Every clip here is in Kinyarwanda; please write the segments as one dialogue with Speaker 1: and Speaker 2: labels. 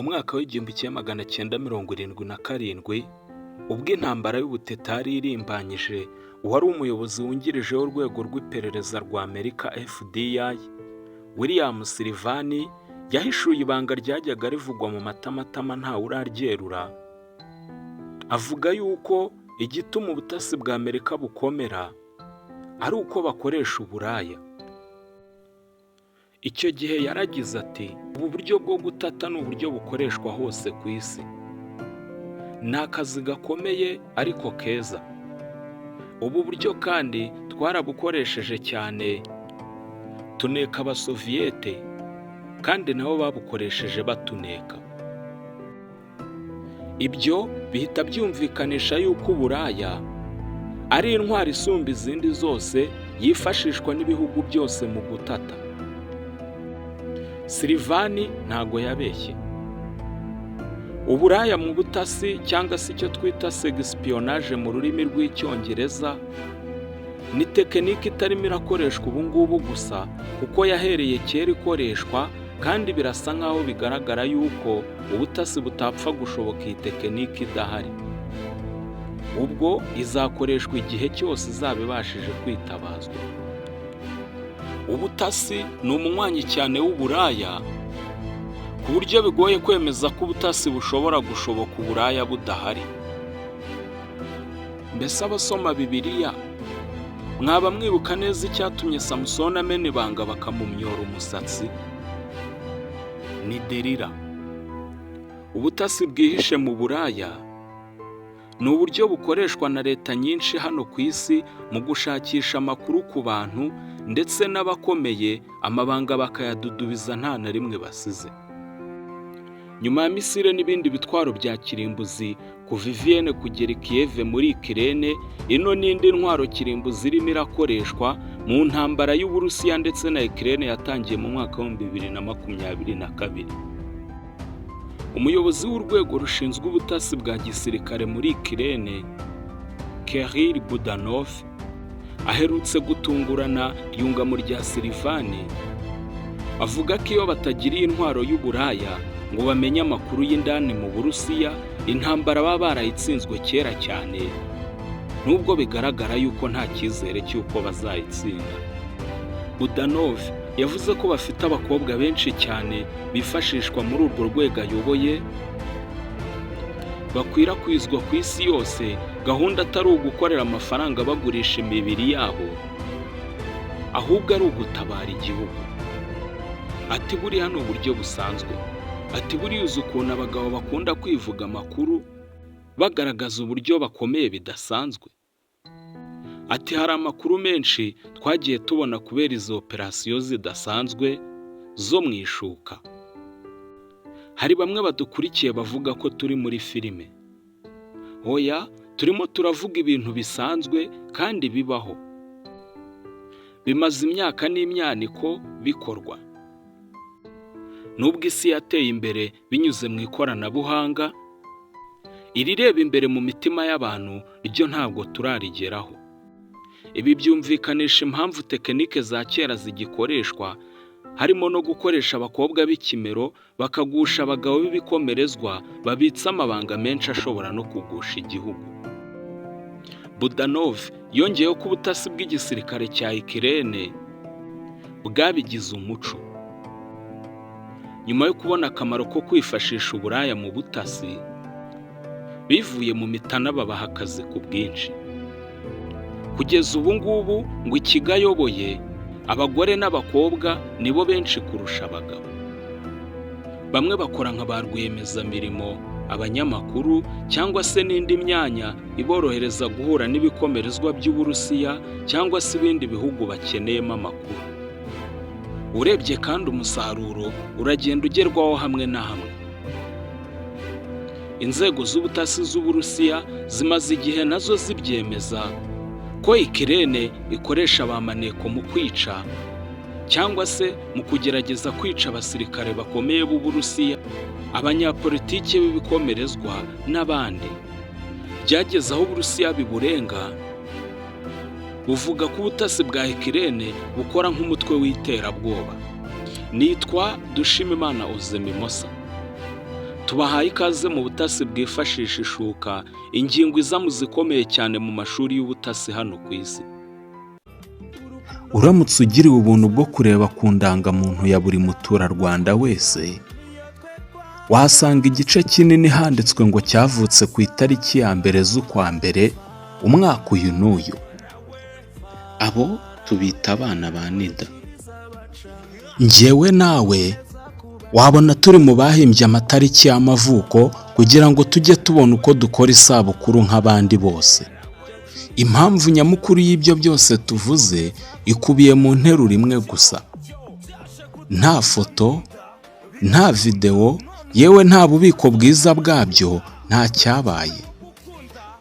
Speaker 1: Mu mwaka w'1977 ubwo intambara y'ubutita yari irimbanyije, uwari umuyobozi wungirije w'urwego rw'iperereza rwa Amerika FBI, William Sullivan, yahishuye ibanga ryajyaga rivugwa mu matamatama ntawe uraryerura. Avuga yuko igituma ubutasi bwa Amerika bukomera ari uko bakoresha uburaya. Icyo gihe yaragize ati, ubu buryo bwo gutata ni uburyo bukoreshwa hose ku isi. Ni akazi gakomeye ariko keza. Ubu buryo kandi twarabukoresheje cyane, tuneka abasoviyete kandi nabo babukoresheje batuneka. Ibyo bihita byumvikanisha yuko uburaya ari intwari isumba izindi zose yifashishwa n'ibihugu byose mu gutata. Sullivan ntago yabeshye. Uburaya mu butasi cyangwa se icyo twita sexpionage mu rurimi rw'icyongereza ni tekinike itarimo irakoreshwa ubu ngubu gusa, kuko yahereye kera ikoreshwa, kandi birasa nkaho bigaragara yuko ubutasi butapfa gushoboka iyi tekinike idahari. Ubwo izakoreshwa igihe cyose izaba ibashije kwitabazwa. Ubutasi ni umunywanyi cyane w'uburaya, ku buryo bigoye kwemeza ko ubutasi bushobora gushoboka uburaya budahari. Mbese abasoma Bibiliya mwaba mwibuka neza icyatumye Samusoni amena ibanga bakamumyora umusatsi? Ni Delila. Ubutasi bwihishe mu buraya ni uburyo bukoreshwa na leta nyinshi hano ku isi mu gushakisha amakuru ku bantu ndetse n'abakomeye, amabanga bakayadudubiza nta na rimwe basize. Nyuma ya Misiri n'ibindi bitwaro bya kirimbuzi kuva i Vienne kugera i Kiev muri Ukraine, ino n'indi ntwaro kirimbuzi irimo irakoreshwa mu ntambara y'Uburusiya ndetse na Ukraine yatangiye mu mwaka wa 2022. Umuyobozi w'urwego rushinzwe ubutasi bwa gisirikare muri Ukraine, Kirill Budanov, aherutse gutungurana yungamo rya Sullivan, avuga ko iyo batagiriye intwaro y'uburaya ngo bamenye amakuru y'indani mu Burusiya, intambara baba barayitsinzwe kera cyane, nubwo bigaragara yuko nta cyizere cy'uko bazayitsinda. Budanov yavuze ko bafite abakobwa benshi cyane bifashishwa muri urwo rwego ayoboye, bakwirakwizwa ku isi yose, gahunda atari ugukorera amafaranga bagurisha imibiri yabo, ahubwo ari ugutabara igihugu. Ati buriya ni uburyo busanzwe. Ati buriya uzi ukuntu abagabo bakunda kwivuga amakuru bagaragaza uburyo bakomeye bidasanzwe. Ati hari amakuru menshi twagiye tubona kubera izo operasiyo zidasanzwe zo mu ishuka. Hari bamwe badukurikiye bavuga ko turi muri filime. Oya, turimo turavuga ibintu bisanzwe kandi bibaho. Bimaze imyaka n'imyaniko bikorwa. Nubwo isi yateye imbere binyuze mu ikoranabuhanga, irireba imbere mu mitima y'abantu ryo ntabwo turarigeraho. Ibi byumvikanisha impamvu tekinike za kera zigikoreshwa, harimo no gukoresha abakobwa b'ikimero bakagusha abagabo b'ibikomerezwa babitsa amabanga menshi ashobora no kugusha igihugu. Budanov yongeyeho ko ubutasi bw'igisirikare cya Ukraine bwabigize umuco. Nyuma yo kubona akamaro ko kwifashisha uburaya mu butasi, bivuye mu mitana babaha akazi ku bwinshi. Kugeza ubu ngubu ngo ikigayoboye, abagore n'abakobwa nibo benshi kurusha abagabo. Bamwe bakora nka ba rwiyemezamirimo, abanyamakuru, cyangwa se n'indi myanya iborohereza guhura n'ibikomerezwa by'Uburusiya cyangwa se ibindi bihugu bakeneyemo amakuru. Urebye kandi umusaruro uragenda ugerwaho hamwe na hamwe. Inzego z'ubutasi z'Uburusiya zimaze igihe nazo zibyemeza ko Ukraine ikoresha abamaneko mu kwica cyangwa se mu kugerageza kwica abasirikare bakomeye b'Uburusiya, abanyapolitiki b'ibikomerezwa n'abandi. Byageze aho Uburusiya biburenga, buvuga ko ubutasi bwa Ukraine bukora nk'umutwe w'iterabwoba. Nitwa Dushimimana Ozemimosa. tubahaye ikaze mu butasi bwifashisha ishuka, ingingo iza mu zikomeye cyane mu mashuri y'ubutasi hano ku isi. Uramutse ugiriwe ubuntu bwo kureba ku ndangamuntu ya buri muturarwanda wese, wahasanga igice kinini handitswe ngo cyavutse ku itariki ya mbere z'ukwa mbere umwaka uyu n'uyu. Abo tubita abana ba Nida. Njyewe nawe wabona turi mu bahimbye amatariki y'amavuko kugira ngo tujye tubona uko dukora isabukuru nk'abandi bose. Impamvu nyamukuru y'ibyo byose tuvuze ikubiye mu nteruro imwe gusa. Nta foto, nta video, yewe nta bubiko bwiza bwabyo, nta cyabaye.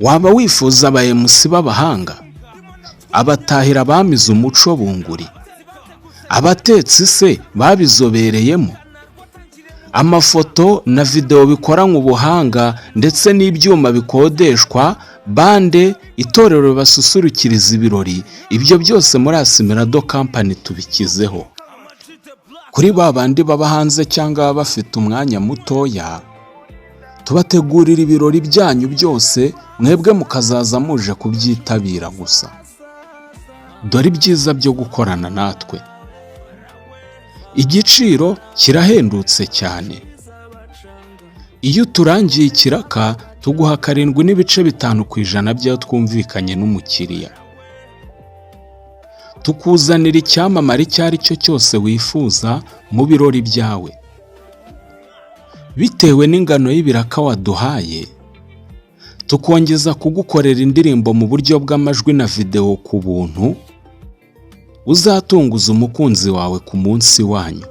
Speaker 1: Waba wifuza aba MC b'abahanga, abatahira bamize umuco bunguri, abatetsi se babizobereyemo, amafoto na video bikoranywe ubuhanga ndetse n'ibyuma bikodeshwa, bande, itorero basusurukiriza ibirori, ibyo byose muri Asimilado Company tubikizeho. Kuri babandi baba hanze cyangwa baba bafite umwanya mutoya, tubategurira ibirori byanyu byose, mwebwe mukazaza muje kubyitabira gusa. Dore ibyiza byo gukorana natwe. Igiciro kirahendutse cyane. Iyo turangiye ikiraka tuguha 7.5% by'ayo twumvikanye n'umukiriya. Tukuzanira icyamamare icyo ari cyo cyose wifuza mu birori byawe. Bitewe n'ingano y'ibiraka waduhaye, tukongeza kugukorera indirimbo mu buryo bw'amajwi na video ku buntu, uzatunguza umukunzi wawe ku munsi wanyu.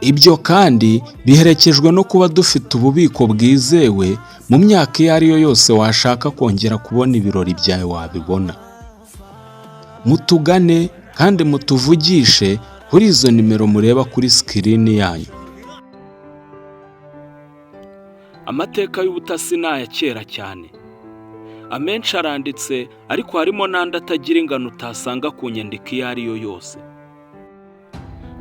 Speaker 1: Ibyo kandi biherekejwe no kuba dufite ububiko bwizewe, mu myaka iyo ari yo yose washaka kongera kubona ibirori byawe wabibona. Mutugane kandi mutuvugishe kuri izo nimero mureba kuri sikirini yanyu. Amateka y'ubutasi ni aya kera cyane. Amenshi aranditse, ariko harimo n'andi atagira ingano utasanga ku nyandiko iyo ari yo yose.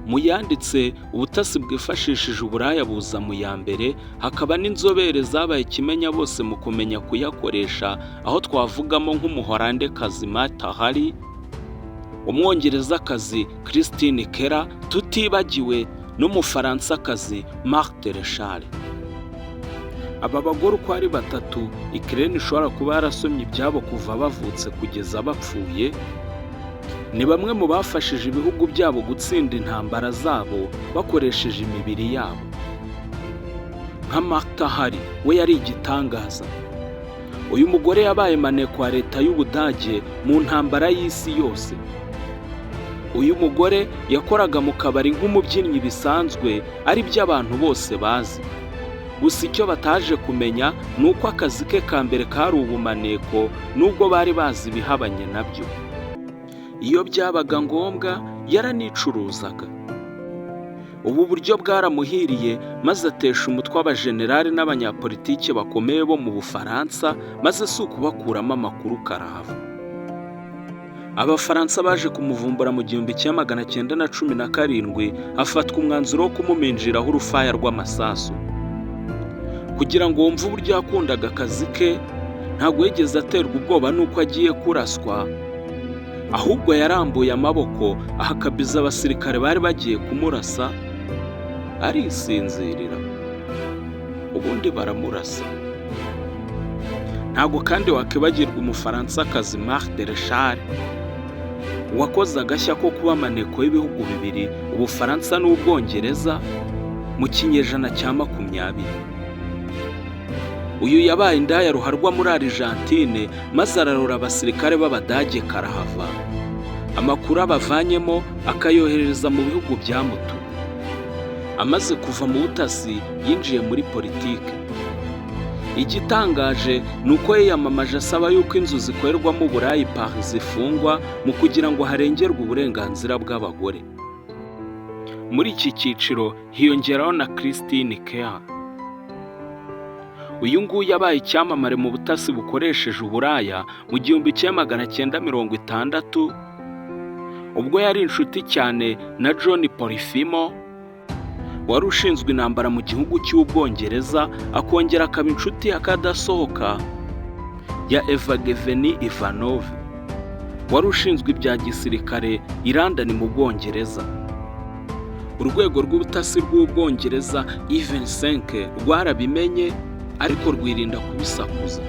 Speaker 1: Mu yanditse, ubutasi bwifashishije uburaya buza mu ya mbere, hakaba n'inzobere zabaye ikimenya bose mu kumenya kuyakoresha, aho twavugamo nk'umuholandekazi Mata Hari, umwongerezakazi Christine Keller, tutibagiwe n'umufaransakazi Marc Terechal. Aba bagore uko ari batatu, Ukraine ishobora kuba yarasomye ibyabo kuva bavutse kugeza bapfuye, ni bamwe mu bafashije ibihugu byabo gutsinda intambara zabo bakoresheje imibiri yabo. Nka Mata Hari, we yari igitangaza. Uyu mugore yabaye maneko wa leta y'Ubudage mu ntambara y'isi yose. Uyu mugore yakoraga mu kabari nk'umubyinnyi bisanzwe, ari byo abantu bose bazi. Gusa icyo bataje kumenya ni uko akazi ke ka mbere kari ubumaneko, nubwo bari bazi ibihabanye nabyo. Iyo byabaga ngombwa yaranicuruzaga. Ubu buryo bwaramuhiriye, maze atesha umutwe abajenerali n'abanyapolitike bakomeye bo mu Bufaransa, maze si ukubakuramo amakuru karahava. Abafaransa baje kumuvumbura mu 1917, hafatwa umwanzuro wo kumuminjiraho urufaya rw'amasasu. Kugira ngo wumve uburyo yakundaga akazi ke, ntabwo yigeze aterwa ubwoba n'uko agiye kuraswa, ahubwo yarambuye amaboko ahakabiza abasirikare bari bagiye kumurasa, arisinzirira, ubundi baramurasa. Ntabwo kandi wakibagirwa umufaransakazi Marc Terechal, wakoze agashya ko kuba maneko y'ibihugu bibiri, Ubufaransa n'Ubwongereza, mu kinyejana cya 20. Uyu yabaye indaya ruharwa muri Argentine, maze ararura abasirikare b'Abadage karahava. Amakuru abavanyemo akayohereza mu bihugu byamutu. Amaze kuva mu butasi, yinjiye muri politike. Igitangaje ni uko yiyamamaje asaba yuko inzu zikorerwamo uburayi Paris zifungwa, mu kugira ngo harengerwe uburenganzira bw'abagore. Muri iki cyiciro hiyongeraho na Christine Keller. Uyu nguyu yabaye icyamamare mu butasi bukoresheje uburaya mu 1960, ubwo yari inshuti cyane na John Polifemo, wari ushinzwe intambara mu gihugu cy'Ubwongereza, akongera akaba inshuti y'akadasohoka ya Evgeny Ivanov, wari ushinzwe ibya gisirikare i London mu Bwongereza. Urwego rw'ubutasi rw'Ubwongereza Even5 rwarabimenye ariko rwirinda kubisakuza.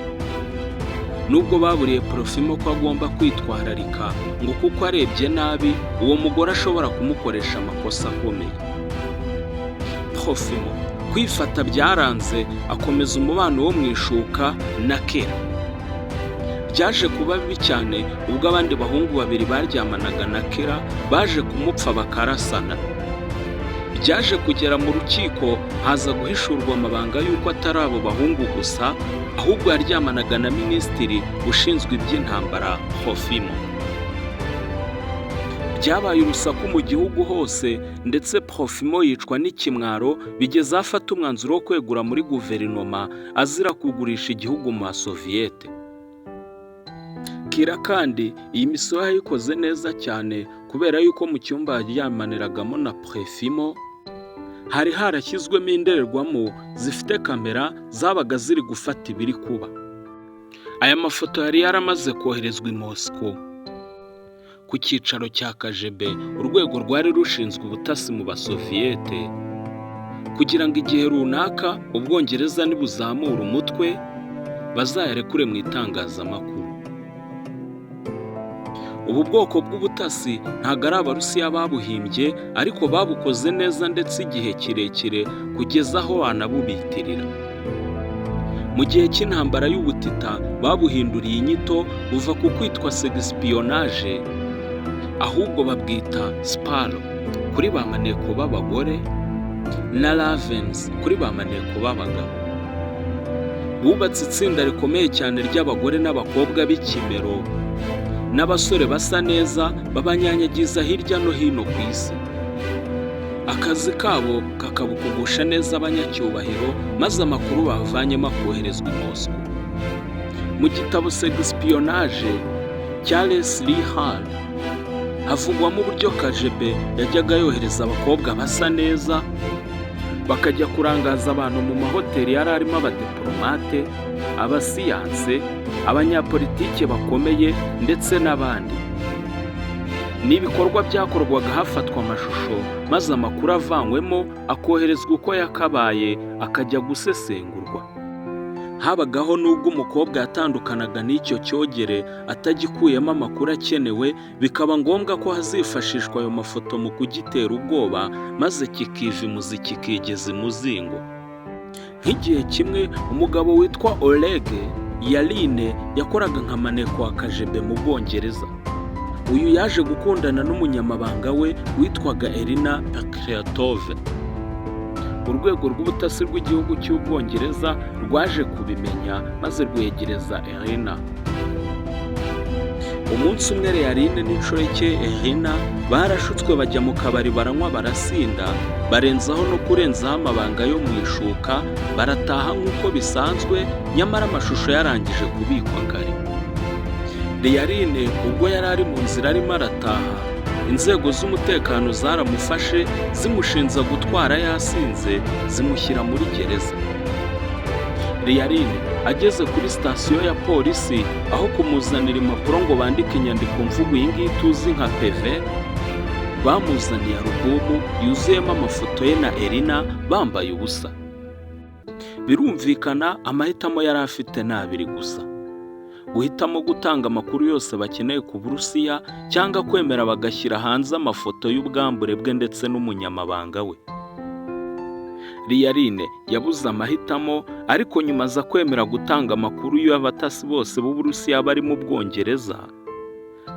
Speaker 1: Nubwo baburiye Profimo ko agomba kwitwararika ngo kuko arebye nabi uwo mugore ashobora kumukoresha amakosa akomeye. Profimo kwifata byaranze, akomeza umubano wo mu ishuka na Kera. Byaje kuba bibi cyane ubwo abandi bahungu babiri baryamanaga na Kera baje kumupfa bakarasana. Byaje kugera mu rukiko, haza guhishurwa amabanga y'uko atari abo bahungu gusa, ahubwo yaryamanaga na minisitiri ushinzwe iby'intambara Profimo. Byabaye urusaku mu gihugu hose, ndetse Profimo yicwa n'ikimwaro bigeze afata umwanzuro wo kwegura muri guverinoma azira kugurisha igihugu mu Basoviyete. Kira kandi iyi misiyo yayikoze neza cyane kubera yuko mu cyumba yaryamaniragamo na Profimo hari harashyizwemo indorerwamo zifite kamera zabaga ziri gufata ibiri kuba. Aya mafoto yari yaramaze koherezwa i Moscow ku cyicaro cya KGB, urwego rwari rushinzwe ubutasi mu Basoviyete, kugira ngo igihe runaka Ubwongereza nibuzamura umutwe bazayarekure mu itangazamakuru. Ubu bwoko bw'ubutasi ntabwo ari Abarusiya babuhimbye, ariko babukoze neza ndetse igihe kirekire kugeza aho wanabubitirira. Mu gihe cy'intambara y'ubutita babuhinduriye inyito, buva ku kwitwa segespionage ahubwo babwita Spalo kuri ba maneko b'abagore na Ravens kuri ba maneko b'abagabo. Bubatse itsinda rikomeye cyane ry'abagore n'abakobwa b'ikimero n'abasore basa neza babanyanyagiza hirya no hino ku isi. Akazi kabo kakaba kugusha neza abanyacyubahiro, maze amakuru bavanyemo akoherezwa i Moscow. Mu gitabo Segespionage cya Leslie Hall havugwamo uburyo KGB yajyaga yohereza abakobwa basa neza bakajya kurangaza abantu mu mahoteli yari arimo abadiplomate, abasiyanse, abanyapolitike bakomeye ndetse n'abandi. Ni ibikorwa byakorwaga hafatwa amashusho, maze amakuru avanywemo akoherezwa uko yakabaye akajya gusesengurwa. Habagaho n'ubwo umukobwa yatandukanaga n'icyo cyogere atagikuyemo amakuru akenewe, bikaba ngombwa ko hazifashishwa ayo mafoto mu kugitera ubwoba, maze kikiva imuzi kikigeza imuzingo. Nk'igihe kimwe umugabo witwa Oleg Yaline yakoraga nka maneko wa KGB mu Bwongereza. Uyu yaje gukundana n'umunyamabanga we witwaga Elina Pakretove. Urwego rw'ubutasi rw'igihugu cy'Ubwongereza rwaje kubimenya maze rwegereza Elina. Umunsi umwe Yaline n'inshoreke Elina barashutswe bajya mu kabari baranywa barasinda, barenzaho no kurenzaho amabanga yo mu ishuka, barataha nk'uko bisanzwe, nyamara amashusho yarangije kubikwa kare. Yaline ubwo yari ari mu nzira arimo arataha, inzego z'umutekano zaramufashe zimushinja gutwara yasinze, zimushyira muri gereza. Yaline ageze kuri sitasiyo ya polisi, aho kumuzanira impapuro ngo bandike inyandiko mvugo iyi ngiyi tuzi nka PV, bamuzaniye alubumu yuzuyemo amafoto ye na Elina bambaye ubusa. Birumvikana amahitamo yari afite ni abiri gusa: guhitamo gutanga amakuru yose bakeneye ku Burusiya, cyangwa kwemera bagashyira hanze amafoto y'ubwambure bwe ndetse n'umunyamabanga we. Yaline yabuze amahitamo, ariko nyuma aza kwemera gutanga amakuru y'abatasi bose b'Uburusiya bari mu Bwongereza,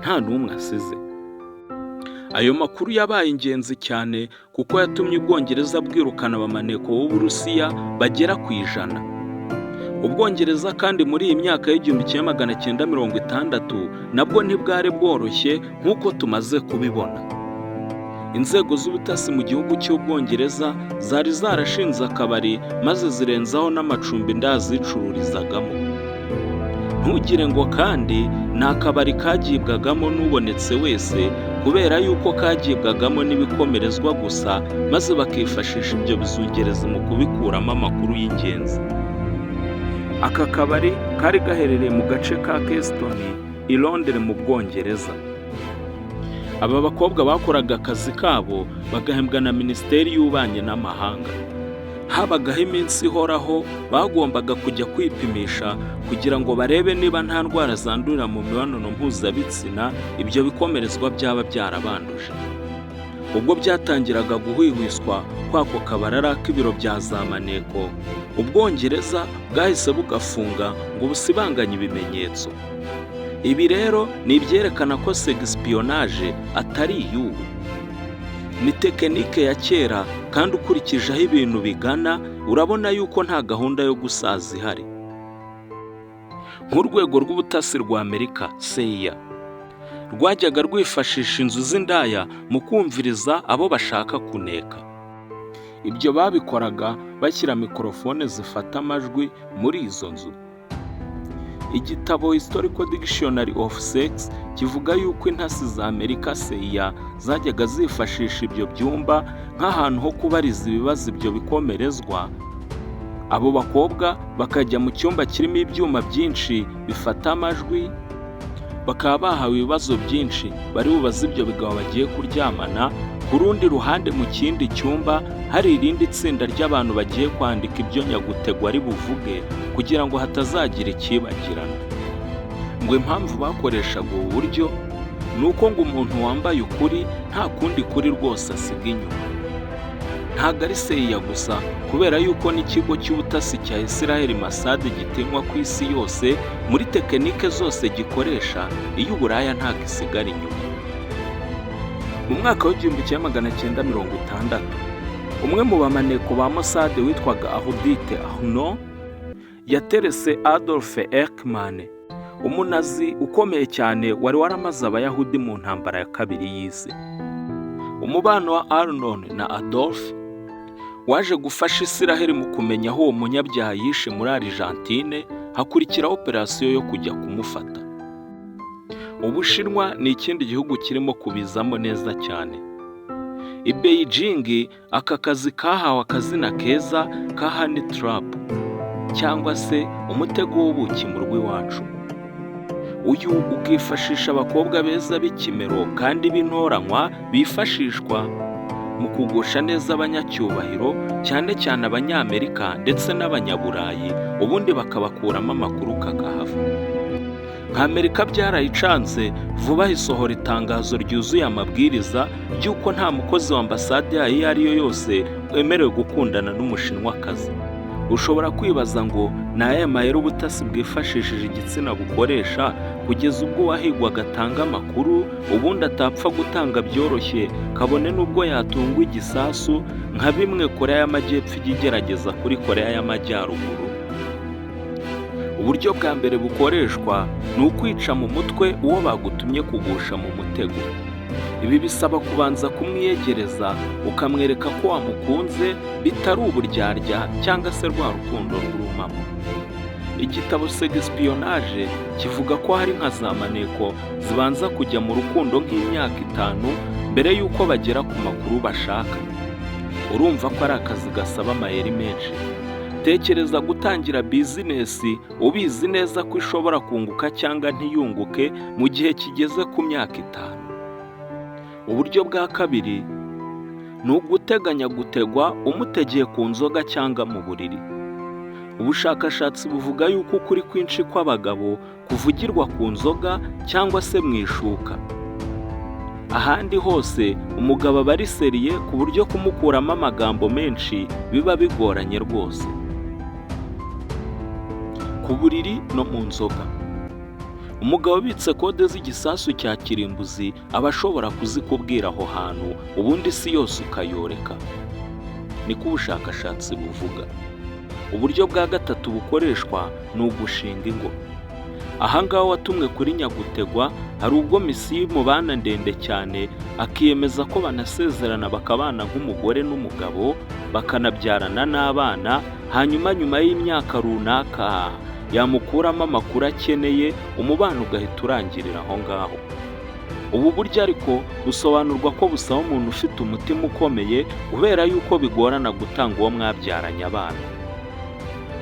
Speaker 1: nta n'umwe asize. Ayo makuru yabaye ingenzi cyane kuko yatumye Ubwongereza bwirukana abamaneko b'Uburusiya bagera ku 100. Ubwongereza kandi muri iyi myaka y'1960 nabwo ntibwari bworoshye nk'uko tumaze kubibona. Inzego z'ubutasi mu gihugu cy'Ubwongereza zari zarashinze akabari, maze zirenzaho n'amacumbi ndazicururizagamo. Ntugire ngo kandi ni akabari kagibwagamo n'ubonetse wese, kubera yuko kagibwagamo n'ibikomerezwa gusa maze bakifashisha ibyo bizungerezi mu kubikuramo amakuru y'ingenzi. Aka kabari kari gaherereye mu gace ka Keston i Londres mu Bwongereza. Aba bakobwa bakoraga akazi kabo bagahembwa na Minisiteri y'Ububanyi n'Amahanga. Habagaho iminsi ihoraho bagombaga kujya kwipimisha kugira ngo barebe niba nta ndwara zandurira mu mibonano mpuzabitsina ibyo bikomerezwa byaba byarabanduje. Ubwo byatangiraga guhwihwiswa kwako kabari k'ibiro bya za maneko, Ubwongereza bwahise bugafunga ngo busibanganye ibimenyetso. Ibi rero ni ibyerekana ko sexpionage atari iy'ubu. Ni tekinike ya kera kandi ukurikije aho ibintu bigana urabona yuko nta gahunda yo gusaza ihari. Nk'urwego rw'ubutasi rwa Amerika CIA rwajyaga rwifashisha inzu z'indaya mu kumviriza abo bashaka kuneka. Ibyo babikoraga bashyira mikorofone zifata amajwi muri izo nzu. Igitabo Historical Dictionary of Sex kivuga yuko intasi za Amerika CIA zajyaga zifashisha ibyo byumba nk'ahantu ho kubariza ibibazo ibyo bikomerezwa. Abo bakobwa bakajya mu cyumba kirimo ibyuma byinshi bifata amajwi, bakaba bahawe ibibazo byinshi bari bubaze ibyo bigabo bagiye kuryamana. Ku rundi ruhande mu kindi cyumba hari irindi tsinda ry'abantu bagiye kwandika ibyo nyagutegwa ari buvuge kugira ngo hatazagira ikibagirana. Ngo impamvu bakoreshaga ubu buryo ni uko ngo umuntu wambaye ukuri nta kundi kuri rwose asiga inyuma. Ntabwo ari CIA gusa, kubera yuko n'ikigo cy'ubutasi cya Israel Mossad gitinywa ku isi yose. Muri tekinike zose gikoresha, iy'uburaya ntabwo isigara inyuma. Mu mwaka w'1960 umwe mu bamaneko ba Mossad witwaga Ahudith Ahno yaterese Adolf Eichmann, umunazi ukomeye cyane wari waramaze abayahudi mu ntambara ya kabiri y'isi. Umubano wa Arnon na Adolf waje gufasha Israel mu kumenya aho uwo munyabyaha yishe muri Argentine, hakurikira operasiyo yo kujya kumufata. Ubushinwa ni ikindi gihugu kirimo kubizamo neza cyane. I Beijing aka kazi kahawe akazina keza ka honey trap cyangwa se umutego w'ubuki mu rw'iwacu. Uyu ukifashisha abakobwa beza b'ikimero kandi b'intoranywa bifashishwa mu kugusha neza abanyacyubahiro, cyane cyane Abanyamerika ndetse n'Abanyaburayi, ubundi bakabakuramo amakuru kakahava. Amerika byarayicanze vuba isohora itangazo ryuzuye amabwiriza by'uko nta mukozi wa ambasade yayo iyo ari yo yose wemerewe gukundana n'umushinwakazi. Ushobora kwibaza ngo ni ayahe mayeri ubutasi bwifashishije igitsina bukoresha kugeza ubwo uwahigwa agatanga amakuru ubundi atapfa gutanga byoroshye, kabone n'ubwo yatungwa igisasu nka bimwe Korea y'Amajyepfo ijya igerageza kuri Korea y'Amajyaruguru. Uburyo bwa mbere bukoreshwa ni ukwica mu mutwe uwo bagutumye kugusha mu mutego. Ibi bisaba kubanza kumwiyegereza ukamwereka ko wamukunze bitari uburyarya cyangwa se rwa rukundo rw'urumamo. Igitabo Sexpionage kivuga ko hari nka za maneko zibanza kujya mu rukundo nk'imyaka 5 mbere y'uko bagera ku makuru bashaka. Urumva ko ari akazi gasaba amayeri menshi. Tekereza gutangira bizinesi ubizi neza ko ishobora kunguka cyangwa ntiyunguke mu gihe kigeze ku myaka 5. Uburyo bwa kabiri ni uguteganya gutegwa umutegeye ku nzoga cyangwa mu buriri. Ubushakashatsi buvuga yuko ukuri kwinshi kw'abagabo kuvugirwa ku nzoga cyangwa se mu ishuka. Ahandi hose umugabo aba ari seriye ku buryo kumukuramo amagambo menshi biba bigoranye rwose. Ku buriri no mu nzoga, umugabo ubitse kode z'igisasu cya kirimbuzi aba ashobora kuzikubwira aho hantu ubundi isi yose ukayoreka. Niko ubushakashatsi buvuga. Uburyo bwa gatatu bukoreshwa ni ugushinga ingo. Aha ngaha watumwe kuri nyagutegwa hari ubwo misiyo imubana ndende cyane, akiyemeza ko banasezerana bakabana nk'umugore n'umugabo, bakanabyarana n'abana, hanyuma nyuma y'imyaka runaka yamukuramo amakuru akeneye, umubano ugahita urangirira aho ngaho. Ubu buryo ariko busobanurwa ko busaba umuntu ufite umutima ukomeye kubera yuko bigorana gutanga uwo mwabyaranye abana.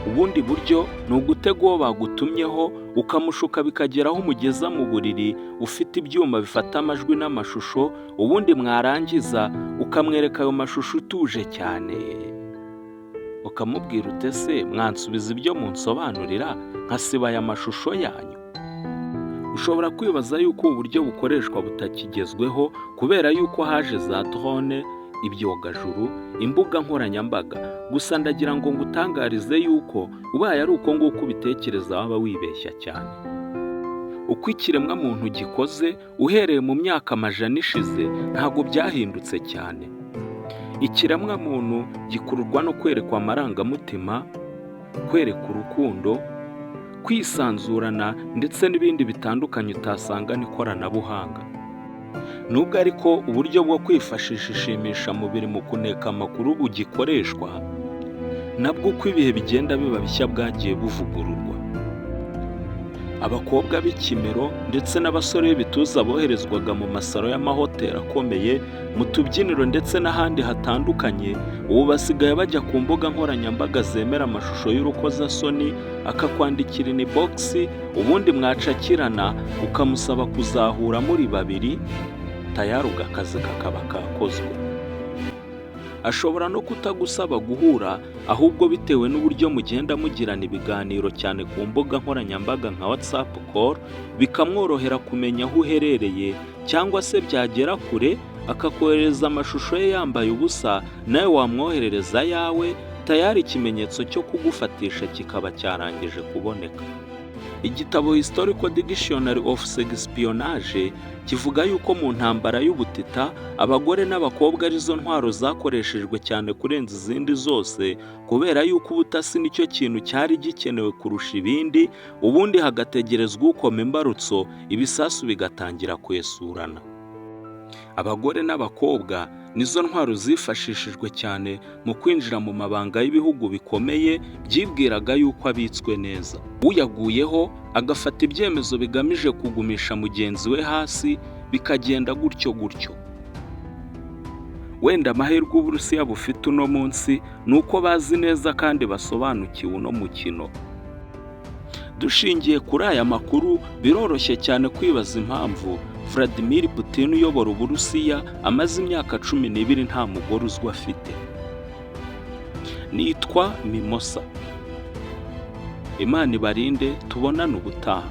Speaker 1: Ubundi buryo ni ugutega uwo bagutumyeho ukamushuka bikagera aho umugeza mu buriri ufite ibyuma bifata amajwi n'amashusho, ubundi mwarangiza ukamwereka ayo mashusho utuje cyane. Ukamubwira ute se mwansubiza ibyo munsobanurira nkasiba aya mashusho yanyu? Ushobora kwibaza yuko ubu buryo bukoreshwa butakigezweho kubera yuko haje za drone, ibyogajuru, imbuga nkoranyambaga. Gusa ndagira ngo ngutangarize yuko ubaye ari uko nguko ubitekereza waba wibeshya cyane. Uko ikiremwa muntu gikoze uhereye mu myaka amajana ishize ntabwo byahindutse cyane. Ikiremwa muntu gikururwa no kwerekwa amarangamutima, kwereka urukundo, kwisanzurana ndetse n'ibindi bitandukanye utasanga n'ikoranabuhanga. Nubwo ariko uburyo bwo kwifashisha ishimishamubiri mu kuneka amakuru bugikoreshwa, nabwo uko ibihe bigenda biba bishya bwagiye buvugururwa. Abakobwa b'ikimero ndetse n'abasore b'ibituza boherezwaga mu masaro y'amahoteli akomeye, mu tubyiniro ndetse n'ahandi hatandukanye, ubu basigaye bajya ku mbuga nkoranyambaga zemera amashusho y'urukozasoni, akakwandikira inbox, ubundi mwacakirana ukamusaba kuzahura muri babiri, tayari akazi kakaba kakozwe. Ashobora no kutagusaba guhura, ahubwo bitewe n'uburyo mugenda mugirana ibiganiro cyane ku mbuga nkoranyambaga nka WhatsApp call, bikamworohera kumenya aho uherereye, cyangwa se byagera kure akakohereza amashusho ye yambaye ubusa, nawe wamwoherereza ayawe, tayari ikimenyetso cyo kugufatisha kikaba cyarangije kuboneka. Igitabo Historical Dictionary of Sexpionage kivuga yuko mu ntambara y'ubutita abagore n'abakobwa arizo ntwaro zakoreshejwe cyane kurenza izindi zose, kubera yuko ubutasi nicyo kintu cyari gikenewe kurusha ibindi, ubundi hagategerezwa ukoma imbarutso, ibisasu bigatangira kwesurana. Abagore n'abakobwa nizo ntwaro zifashishijwe cyane mu kwinjira mu mabanga y'ibihugu bikomeye byibwiraga yuko abitswe neza. Uyaguyeho agafata ibyemezo bigamije kugumisha mugenzi we hasi, bikagenda gutyo gutyo. Wenda amahirwe Uburusiya bufite uno munsi ni uko bazi neza kandi basobanukiwe uno mukino. Dushingiye kuri aya makuru, biroroshye cyane kwibaza impamvu Vladimir Putin uyobora Uburusiya amaze imyaka 12 nta mugore uzwi afite. Nitwa Mimosa. Imana ibarinde, tubonane ubutaha.